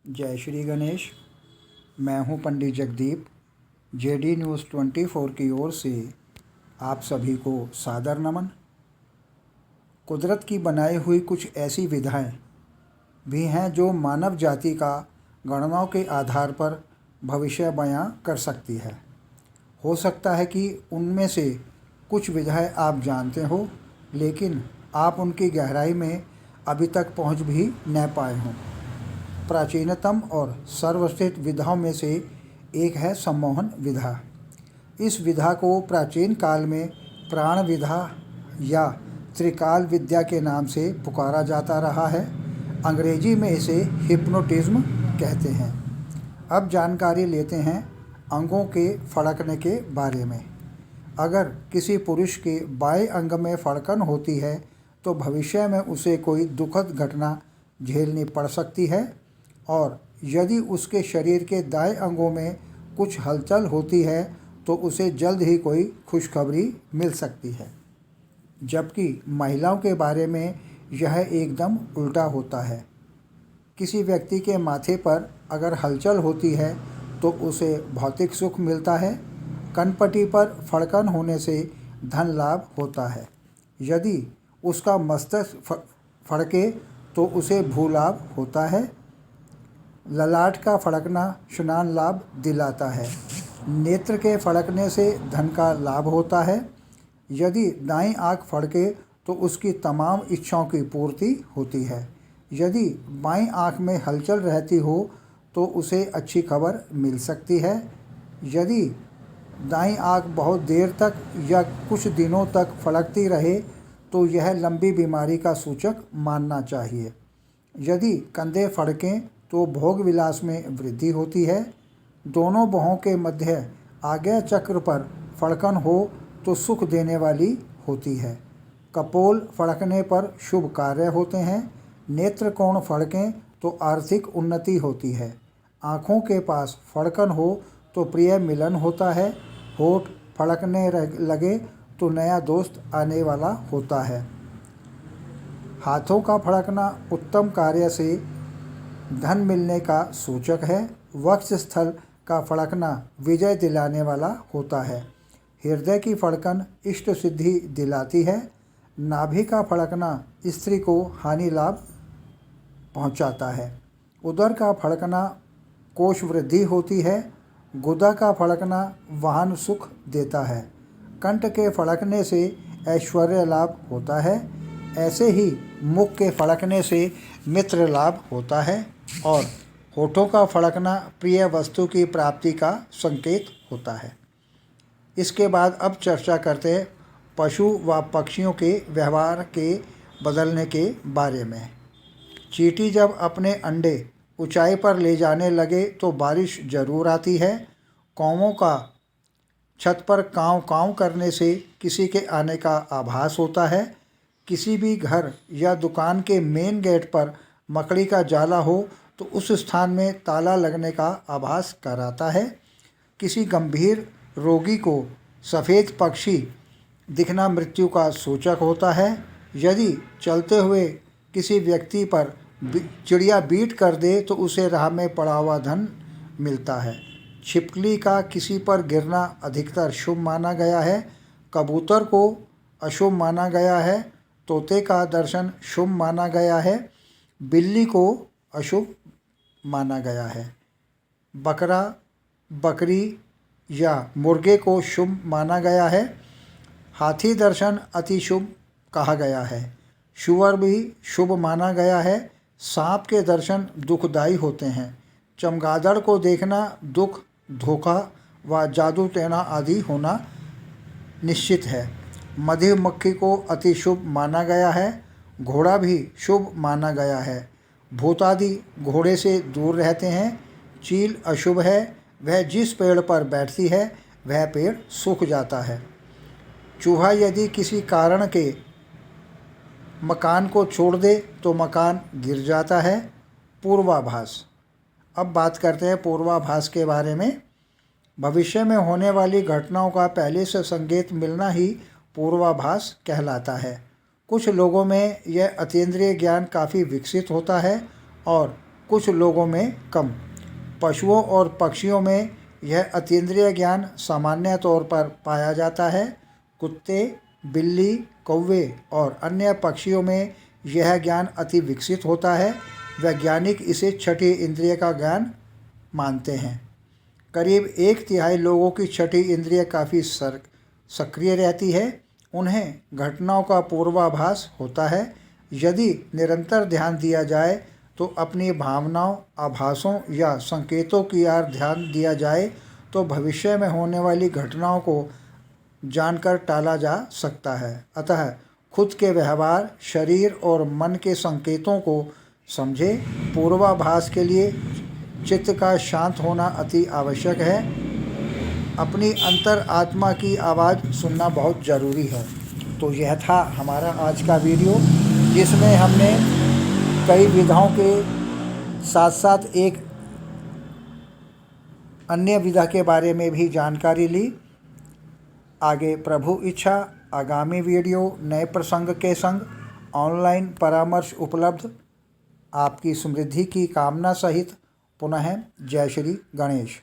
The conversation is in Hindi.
जय श्री गणेश। मैं हूं पंडित जगदीप। जेडी न्यूज़ 24 की ओर से आप सभी को सादर नमन। कुदरत की बनाई हुई कुछ ऐसी विधाएं भी हैं जो मानव जाति का गणनाओं के आधार पर भविष्य बयां कर सकती है। हो सकता है कि उनमें से कुछ विधाएं आप जानते हो, लेकिन आप उनकी गहराई में अभी तक पहुंच भी न पाए हों। प्राचीनतम और सर्वश्रेष्ठ विधाओं में से एक है सम्मोहन विधा। इस विधा को प्राचीन काल में प्राण विधा या त्रिकाल विद्या के नाम से पुकारा जाता रहा है। अंग्रेजी में इसे हिप्नोटिज्म कहते हैं। अब जानकारी लेते हैं अंगों के फड़कने के बारे में। अगर किसी पुरुष के बाएं अंग में फड़कन होती है तो भविष्य में उसे कोई दुखद घटना झेलनी पड़ सकती है, और यदि उसके शरीर के दाएं अंगों में कुछ हलचल होती है तो उसे जल्द ही कोई खुशखबरी मिल सकती है। जबकि महिलाओं के बारे में यह एकदम उल्टा होता है। किसी व्यक्ति के माथे पर अगर हलचल होती है तो उसे भौतिक सुख मिलता है। कनपटी पर फड़कन होने से धन लाभ होता है। यदि उसका मस्तिष्क फड़के तो उसे भूलाभ होता है। ललाट का फड़कना स्नान लाभ दिलाता है। नेत्र के फड़कने से धन का लाभ होता है। यदि दाईं आँख फड़के तो उसकी तमाम इच्छाओं की पूर्ति होती है। यदि बाईं आँख में हलचल रहती हो तो उसे अच्छी खबर मिल सकती है। यदि दाईं आँख बहुत देर तक या कुछ दिनों तक फड़कती रहे तो यह लंबी बीमारी का सूचक मानना चाहिए। यदि कंधे फड़कें तो भोग विलास में वृद्धि होती है। दोनों बाहों के मध्य आज्ञा चक्र पर फड़कन हो तो सुख देने वाली होती है। कपोल फड़कने पर शुभ कार्य होते हैं। नेत्र कोण फड़कें तो आर्थिक उन्नति होती है। आँखों के पास फड़कन हो तो प्रिय मिलन होता है। होठ फड़कने लगे तो नया दोस्त आने वाला होता है। हाथों का फड़कना उत्तम कार्य से धन मिलने का सूचक है। वक्ष स्थल का फड़कना विजय दिलाने वाला होता है। हृदय की फड़कन इष्ट सिद्धि दिलाती है। नाभि का फड़कना स्त्री को हानि लाभ पहुंचाता है। उदर का फड़कना कोष वृद्धि होती है। गुदा का फड़कना वाहन सुख देता है। कंठ के फड़कने से ऐश्वर्य लाभ होता है। ऐसे ही मुख के फड़कने से मित्र लाभ होता है, और होठों का फड़कना प्रिय वस्तु की प्राप्ति का संकेत होता है। इसके बाद अब चर्चा करते हैं पशु व पक्षियों के व्यवहार के बदलने के बारे में। चींटी जब अपने अंडे ऊंचाई पर ले जाने लगे तो बारिश जरूर आती है। कौवों का छत पर काँव काँव करने से किसी के आने का आभास होता है। किसी भी घर या दुकान के मेन गेट पर मकड़ी का जाला हो तो उस स्थान में ताला लगने का आभास कराता है। किसी गंभीर रोगी को सफ़ेद पक्षी दिखना मृत्यु का सूचक होता है। यदि चलते हुए किसी व्यक्ति पर चिड़िया बीट कर दे तो उसे राह में पड़ा हुआ धन मिलता है। छिपकली का किसी पर गिरना अधिकतर शुभ माना गया है। कबूतर को अशुभ माना गया है। तोते का दर्शन शुभ माना गया है। बिल्ली को अशुभ माना गया है। बकरा, बकरी या मुर्गे को शुभ माना गया है। हाथी दर्शन अति शुभ कहा गया है। सूअर भी शुभ माना गया है। सांप के दर्शन दुखदायी होते हैं। चमगादड़ को देखना दुख, धोखा व जादू टोना आदि होना निश्चित है। मधुमक्खी को अति शुभ माना गया है। घोड़ा भी शुभ माना गया है। भूत आदि घोड़े से दूर रहते हैं। चील अशुभ है। वह जिस पेड़ पर बैठती है वह पेड़ सूख जाता है। चूहा यदि किसी कारण के मकान को छोड़ दे तो मकान गिर जाता है। पूर्वाभास। अब बात करते हैं पूर्वाभास के बारे में। भविष्य में होने वाली घटनाओं का पहले से संकेत मिलना ही पूर्वाभास कहलाता है। कुछ लोगों में यह अतीन्द्रिय ज्ञान काफ़ी विकसित होता है और कुछ लोगों में कम। पशुओं और पक्षियों में यह अतीन्द्रिय ज्ञान सामान्य तौर पर पाया जाता है। कुत्ते, बिल्ली, कौवे और अन्य पक्षियों में यह ज्ञान अति विकसित होता है। वैज्ञानिक इसे छठी इंद्रिय का ज्ञान मानते हैं। करीब 1/3 लोगों की छठी इंद्रिय काफ़ी सक्रिय रहती है। उन्हें घटनाओं का पूर्वाभास होता है। यदि निरंतर ध्यान दिया जाए तो अपनी भावनाओं, आभासों या संकेतों की ओर ध्यान दिया जाए तो भविष्य में होने वाली घटनाओं को जानकर टाला जा सकता है। अतः खुद के व्यवहार, शरीर और मन के संकेतों को समझे। पूर्वाभास के लिए चित्त का शांत होना अति आवश्यक है। अपनी अंतर आत्मा की आवाज़ सुनना बहुत ज़रूरी है। तो यह था हमारा आज का वीडियो, जिसमें हमने कई विधाओं के साथ साथ एक अन्य विधा के बारे में भी जानकारी ली। आगे प्रभु इच्छा आगामी वीडियो नए प्रसंग के संग ऑनलाइन परामर्श उपलब्ध। आपकी समृद्धि की कामना सहित पुनः जय श्री गणेश।